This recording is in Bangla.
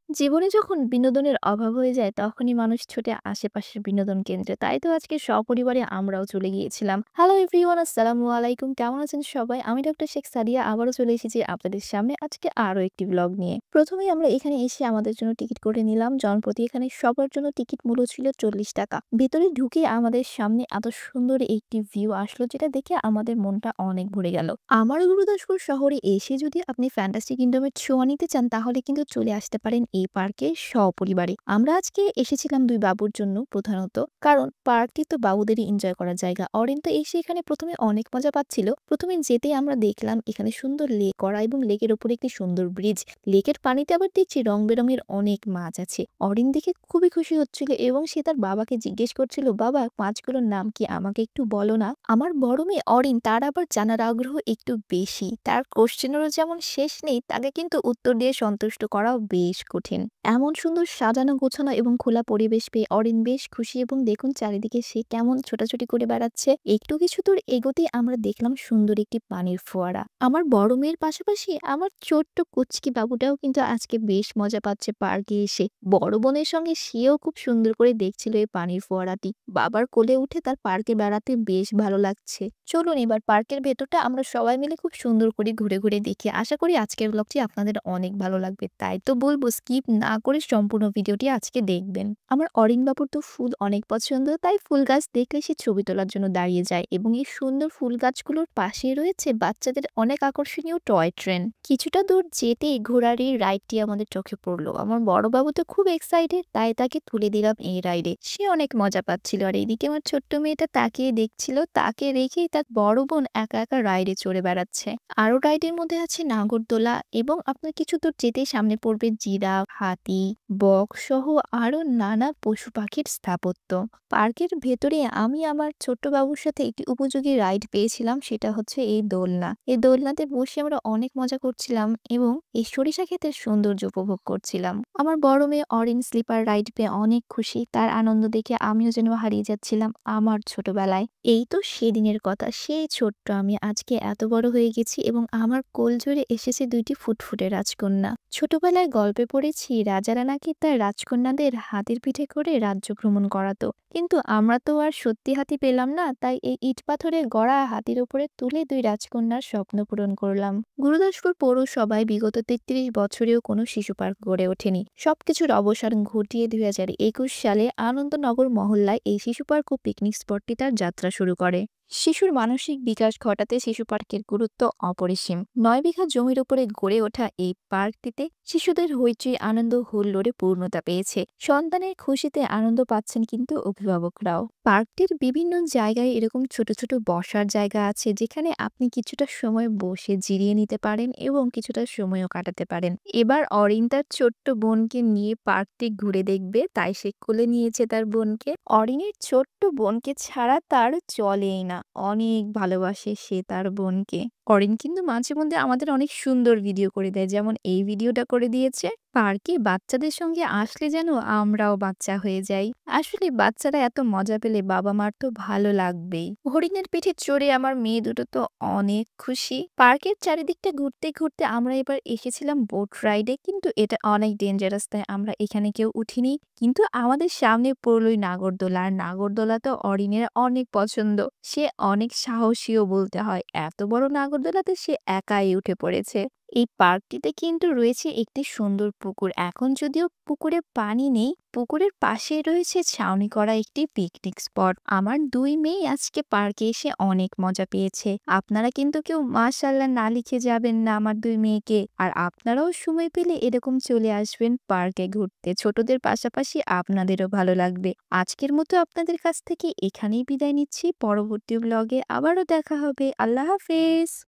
জীবনে যখন বিনোদনের অভাব হয়ে যায় তখনই মানুষ ছোটে আশেপাশের বিনোদন কেন্দ্রে। তাই তো আজকে সপরিবারে আমরাও চলে গিয়েছিলাম। হ্যালো এভরিওয়ান, আসসালামু আলাইকুম। কেমন আছেন সবাই? আমি ডক্টর শেখ সাদিয়া আবারও চলে এসেছি আপনাদের সামনে আজকে আরো একটি ব্লগ নিয়ে। প্রথমেই আমরা এখানে এসে আমাদের জন্য টিকিট করে নিলাম। জনপ্রতি এখানে সবার জন্য টিকিট মূল্য ছিল ৳৪০। ভেতরে ঢুকে আমাদের সামনে এত সুন্দর একটি ভিউ আসলো যেটা দেখে আমাদের মনটা অনেক ভরে গেল। আমার গুরুদাসপুর শহরে এসে যদি আপনি ফ্যান্টাসি কিংডমের ছোঁয়া নিতে চান তাহলে কিন্তু চলে আসতে পারেন এই পার্কে সপরিবারে। আমরা আজকে এসেছিলাম ২ বাবুর জন্য প্রধানত। কারণ পার্কটি তো বাবুদেরই এনজয় করার জায়গা। অরিন তো এসে এখানে ১ম এ অনেক মজা পাচ্ছিল। ১ম এ যেতেই আমরা দেখলাম এখানে সুন্দর লেক করা এবং লেকের উপরে একটি সুন্দর ব্রিজ। লেকের পানিতে আবার দেখছি রং-বেরঙের অনেক মাছ আছে। অরিন দেখে খুবই খুশি হচ্ছিল এবং সে তার বাবাকে জিজ্ঞেস করছিল, "বাবা, মাছগুলোর নাম কি? আমাকে একটু বলো না।" আমার বড় মেয়ে অরিন তার আবার জানার আগ্রহ একটু বেশি। তার কোশ্চেনেরও যেমন শেষ নেই, তাকে কিন্তু উত্তর দিয়ে সন্তুষ্ট করাও বেশ কঠিন। এমন সুন্দর সাজানো গোছানো এবং খোলা পরিবেশ পেয়ে অরিন বেশ খুশি এবং দেখুন চারিদিকে সে কেমন ছোটাছুটি করে বেড়াচ্ছে। একটু কিছু দূর এগোতেই আমরা দেখলাম সুন্দর একটি পানির ফোয়ারা। আমার বড় মেয়ের পাশাপাশি আমার ছোট্ট কুচকি বাবুটাও কিন্তু আজকে বেশ মজা পাচ্ছে পার্কে এসে। বড় বোনের সঙ্গে সেও খুব সুন্দর করে দেখছিল এই পানির ফোয়ারাটি। বাবার কোলে উঠে তার পার্কে বেড়াতে বেশ ভালো লাগছে। চলুন এবার পার্কের ভেতরটা আমরা সবাই মিলে খুব সুন্দর করে ঘুরে ঘুরে দেখি। আশা করি আজকের ব্লগটি আপনাদের অনেক ভালো লাগবে। তাই তো বলব স্কিপ না করে সম্পূর্ণ ভিডিওটি আজকে দেখবেন। আমার অরিন বাবুর তো ফুল অনেক পছন্দ, তাই ফুল গাছ দেখলে সে ছবি তোলার জন্য দাঁড়িয়ে যায় এবং এই সুন্দর ফুল গাছগুলোর পাশেই রয়েছে বাচ্চাদের অনেক আকর্ষণীয় টয় ট্রেন। কিছুটা দূর যেতেই ঘোড়ার এই রাইডটি আমাদের চোখে পড়লো। আমার বড় বাবু তো খুব এক্সাইটেড, তাই তাকে তুলে দিলাম এই রাইডে। সে অনেক মজা পাচ্ছিল আর এইদিকে আমার ছোট্ট মেয়েটা তাকিয়ে দেখছিল, তাকে রেখেই তার বড় বোন একা একা রাইডে চড়ে বেড়াচ্ছে। আরো রাইডের মধ্যে আছে নাগরদোলা এবং আপনার কিছু দূর যেতেই সামনে পড়বে জিরাফ, হাতি, বক সহ আরো নানা পশু পাখির স্থাপত্য। পার্কের ভেতরে আমি আমার ছোট্ট বাবুর সাথে একটি উপযোগী রাইড পেয়েছিলাম, সেটা হচ্ছে এই দোলনা। এই দোলনাতে বসে আমরা অনেক মজা করছিলাম এবং এই সরিষা ক্ষেতের সৌন্দর্য উপভোগ করছিলাম। আমার বড় মেয়ে অরেঞ্জ স্লিপার রাইড পেয়ে অনেক খুশি। তার আনন্দ দেখে আমিও যেন হারিয়ে যাচ্ছিলাম আমার ছোটবেলায়। এই তো সেদিনের কথা। সেই ছোট্ট আমি আজকে এত বড় হয়ে গেছি এবং আমার কোলজোড়ে এসেছে ২ টি ফুটফুটে রাজকন্যা। ছোটবেলায় গল্পে পড়েছি রাজারা নাকি তার রাজকন্যাদের হাতির পিঠে করে রাজ্য ভ্রমণ করাতো। কিন্তু আমরা তো আর সত্যি হাতি পেলাম না, তাই এই ইট পাথরে গড়া হাতির উপরে তুলে ২ রাজকন্যার স্বপ্ন পূরণ করলাম। গুরুদাসপুর পৌরসভায় বিগত ৩৩ বছরেও কোনো শিশু পার্ক গড়ে ওঠেনি। সবকিছুর অবসান ঘটিয়ে ২০২১ সালে আনন্দনগর মহল্লায় এই শিশু পার্ক ও পিকনিক স্পটটি তার যাত্রা শুরু করে। শিশুর মানসিক বিকাশ ঘটাতে শিশু পার্কের গুরুত্ব অপরিসীম। ৯ বিঘা জমির উপরে গড়ে ওঠা এই পার্কটিতে শিশুদের হইচই আনন্দ হুল্লোড়ে পূর্ণতা পেয়েছে। সন্তানের খুশিতে আনন্দ পাচ্ছেন কিন্তু অভিভাবকরাও। পার্কটির বিভিন্ন জায়গায় এরকম ছোট ছোট বসার জায়গা আছে যেখানে আপনি কিছুটা সময় বসে জিরিয়ে নিতে পারেন এবং কিছুটা সময়ও কাটাতে পারেন। এবার অরিন তার ছোট্ট বোনকে নিয়ে পার্কটি ঘুরে দেখবে, তাই সে কোলে নিয়েছে তার বোনকে। অরিনের ছোট্ট বোনকে ছাড়া তার চলেই না। অনেক ভালোবাসে সে তার বোনকে। অরিন কিন্তু মাঝে মধ্যে আমাদের অনেক সুন্দর ভিডিও করে দেয়। যেমন এই ভিডিওটা করে দিয়েছে। পার্কে বাচ্চাদের সঙ্গে আসলে যেন আমরাও বাচ্চা হয়ে যাই। আসলে বাচ্চারা এত মজা পেলে বাবা-মার তো ভালো লাগবেই। হরিণের পিঠে চড়ে আমার মেয়ে দুটো তো অনেক খুশি। পার্কের চারিদিকটা ঘুরতে ঘুরতে আমরা এবার এসেছিলাম বোট রাইডে, কিন্তু এটা অনেক ডেঞ্জারাস, তাই আমরা এখানে কেউ উঠিনি। কিন্তু আমাদের সামনে পড়লই নাগরদোলা। আর নাগরদোলা তো অরিনের অনেক পছন্দ। সে অনেক সাহসীও বলতে হয়। এত বড় নাগরদোলাতে সে একাই উঠে পড়েছে। এই পার্কটিতে কিন্তু রয়েছে একটি সুন্দর পুকুর। এখন যদিও পুকুরে পানি নেই, পুকুরের পাশেই রয়েছে ছাউনি করা একটি পিকনিক স্পট। আমার ২ মেয়ে আজকে পার্কে এসে অনেক মজা পেয়েছে। আপনারা কিন্তু কেউ মাশাআল্লাহ না লিখে যাবেন না আমার ২ মেয়েকে। আর আপনারাও সময় পেলে এরকম চলে আসবেন পার্কে ঘুরতে। ছোটদের পাশাপাশি আপনাদেরও ভালো লাগবে। আজকের মতো আপনাদের কাছ থেকে এখানেই বিদায় নিচ্ছি। পরবর্তী ব্লগে আবারও দেখা হবে। আল্লাহ হাফেজ।